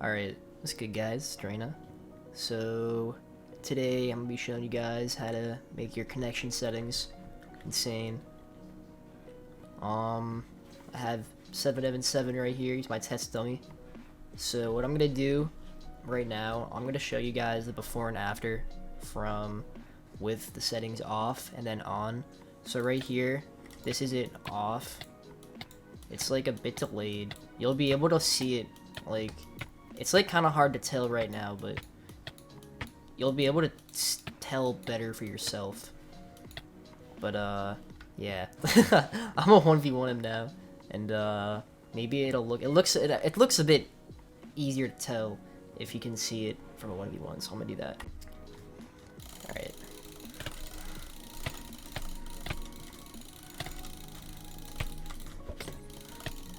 Alright, what's good guys, Drena. So, today I'm going to be showing you guys how to make your connection settings insane. I have 777 right here, he's my test dummy. So what I'm going to do right now, I'm going to show you guys the before and after from with the settings off and then on. So right here, this is it off. It's like a bit delayed. You'll be able to see it, like, it's like kind of hard to tell right now, but you'll be able to tell better for yourself. But yeah, I'm a 1v1 him now, and maybe it looks a bit easier to tell if you can see it from a 1v1. So I'm gonna do that. All right.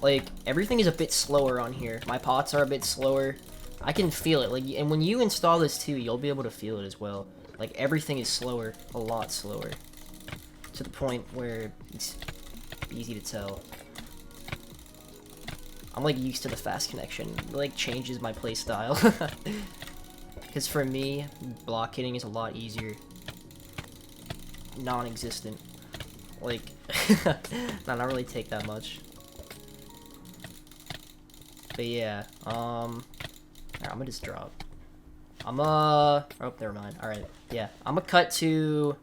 Like, everything is a bit slower on here. My pots are a bit slower. I can feel it. Like, and when you install this too, you'll be able to feel it as well. Like, everything is slower, a lot slower, to the point where it's easy to tell. I'm like used to the fast connection. It like changes my playstyle. Because for me, block hitting is a lot easier. Non-existent. Like, not really take that much. But yeah, I'm gonna just drop. Oh, never mind. Alright, yeah. I'm gonna cut to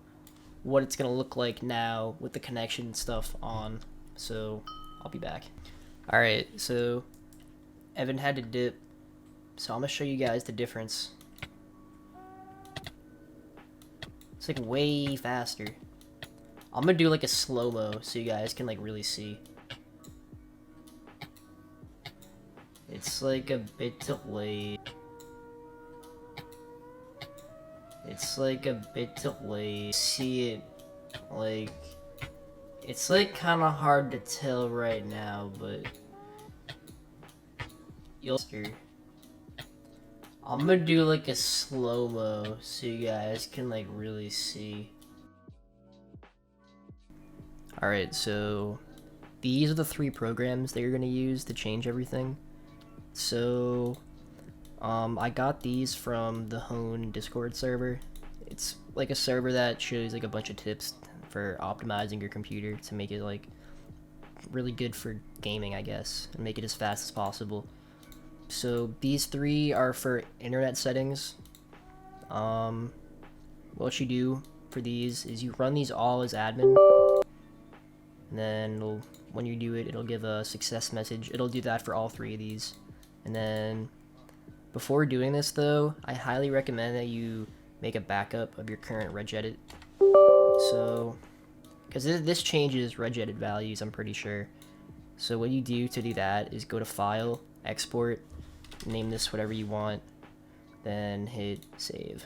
what it's gonna look like now with the connection stuff on. So, I'll be back. Alright, so, Evan had to dip. So I'm gonna show you guys the difference. It's like way faster. I'm gonna do like a slow-mo so you guys can like really see. It's like a bit delayed. It's like a bit delayed. See it, like, it's like kind of hard to tell right now, but you'll see. I'm gonna do like a slow-mo so you guys can like really see. Alright, so these are the 3 programs that you're gonna use to change everything. So, I got these from the Hone Discord server. It's like a server that shows like a bunch of tips for optimizing your computer to make it like really good for gaming, I guess, and make it as fast as possible. So these 3 are for internet settings. What you do for these is you run these all as admin, and then when you do it, it'll give a success message. It'll do that for all 3 of these. And then, before doing this though, I highly recommend that you make a backup of your current regedit. So, because this changes regedit values, I'm pretty sure. So what you do to do that is go to File, Export, name this whatever you want, then hit Save.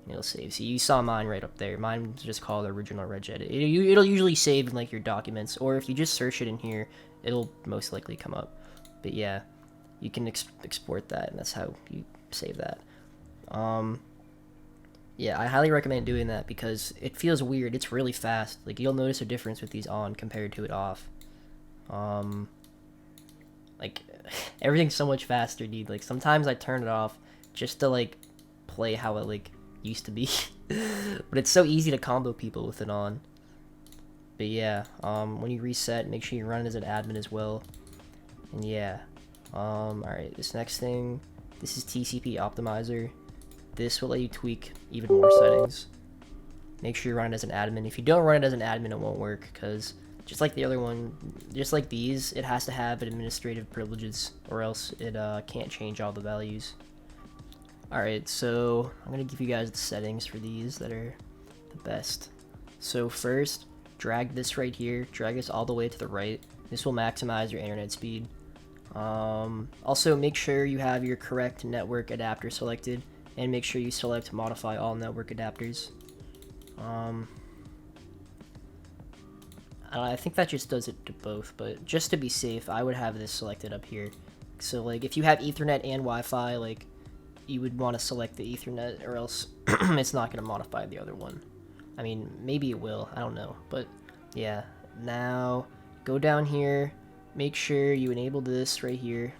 And it'll save. So you saw mine right up there. Mine's just called original regedit. It'll usually save in like your documents, or if you just search it in here, it'll most likely come up. But yeah. You can export that, and that's how you save that. Yeah, I highly recommend doing that because it feels weird. It's really fast. Like, you'll notice a difference with these on compared to it off. Like, everything's so much faster, dude. Like, sometimes I turn it off just to, like, play how it, like, used to be. But it's so easy to combo people with it on. But yeah, when you reset, make sure you run it as an admin as well. And yeah. Alright, this next thing, this is TCP Optimizer. This will let you tweak even more settings. Make sure you run it as an admin. If you don't run it as an admin, it won't work, because just like the other one, just like these, it has to have administrative privileges, or else it can't change all the values. Alright, so I'm going to give you guys the settings for these that are the best. So first, drag this right here, drag this all the way to the right. This will maximize your internet speed. Also, make sure you have your correct network adapter selected, and make sure you select modify all network adapters. I think that just does it to both, but just to be safe, I would have this selected up here. So like, if you have Ethernet and Wi-Fi, like, you would want to select the Ethernet, or else it's not going to modify the other one. I mean, maybe it will, I don't know, but yeah. Now, go down here. Make sure you enable this right here.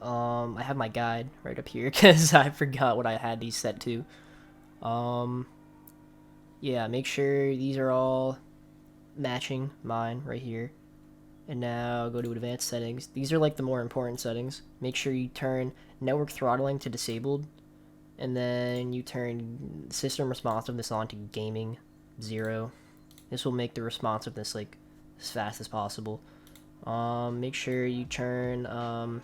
I have my guide right up here because I forgot what I had these set to. Yeah, make sure these are all matching mine right here. And now go to advanced settings. These are like the more important settings. Make sure you turn network throttling to disabled. And then you turn system responsiveness on to gaming 0. This will make the responsiveness like as fast as possible. Make sure you turn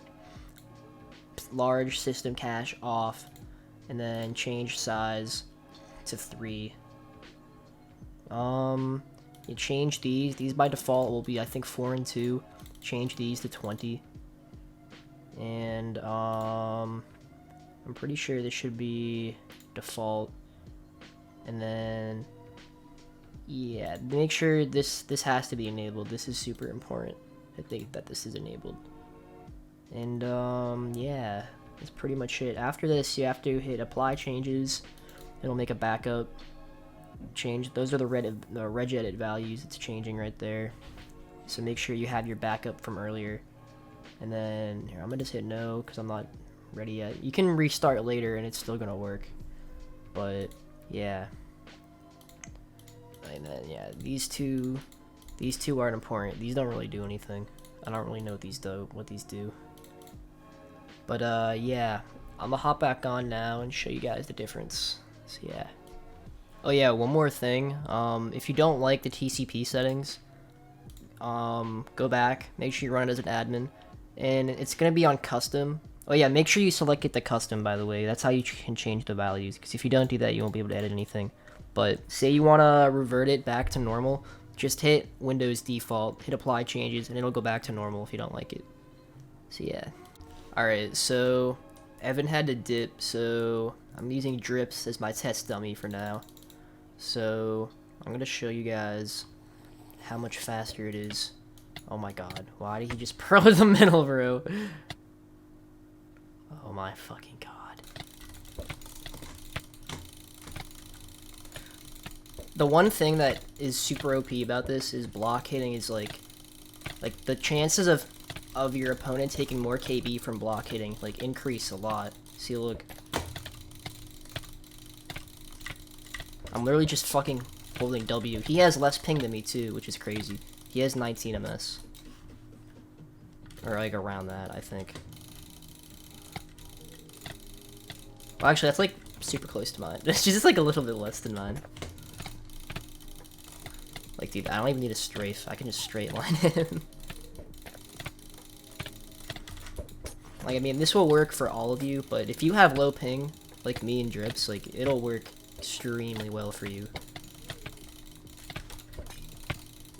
large system cache off, and then change size to 3. You change these. These by default will be, I think, 4 and 2. Change these to 20. And I'm pretty sure this should be default. And then yeah, make sure this has to be enabled. This is super important. I think that this is enabled. And yeah, that's pretty much it. After this, you have to hit apply changes. It'll make a backup. Change those are the regedit values. It's changing right there. So make sure you have your backup from earlier. And then here, I'm gonna just hit no because I'm not ready yet. You can restart later and it's still gonna work. But yeah. And then yeah, these two aren't important. These don't really do anything. I don't really know what these do. But yeah, I'm gonna hop back on now and show you guys the difference. So yeah. Oh yeah, one more thing. If you don't like the TCP settings, go back. Make sure you run it as an admin, and it's gonna be on custom. Oh yeah, make sure you select it to custom. By the way, that's how you can change the values. Because if you don't do that, you won't be able to edit anything. But say you wanna revert it back to normal, just hit Windows default, hit apply changes, and it'll go back to normal if you don't like it. So yeah. Alright, so Evan had to dip, so I'm using drips as my test dummy for now. So I'm gonna show you guys how much faster it is. Oh my god, why did he just pro the middle, bro? Oh my fucking god. The one thing that is super OP about this is block hitting is like the chances of your opponent taking more KB from block hitting like increase a lot. See, look. I'm literally just fucking holding W. He has less ping than me too, which is crazy. He has 19 MS. Or like around that, I think. Well, actually, that's like super close to mine. It's just like a little bit less than mine. Like, dude, I don't even need a strafe. I can just straight line him. Like, I mean, this will work for all of you, but if you have low ping, like me and Drips, like, it'll work extremely well for you.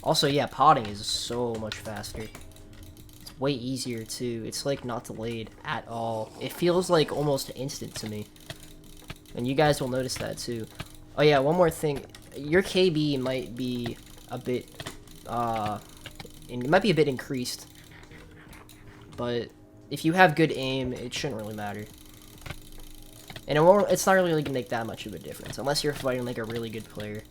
Also, yeah, potting is so much faster. It's way easier, too. It's, like, not delayed at all. It feels, like, almost instant to me. And you guys will notice that, too. Oh, yeah, one more thing. Your KB might be a bit, it might be a bit increased. But if you have good aim, it shouldn't really matter. And it's not really gonna make that much of a difference, unless you're fighting, like, a really good player.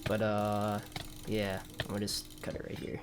But, yeah, I'm gonna just cut it right here.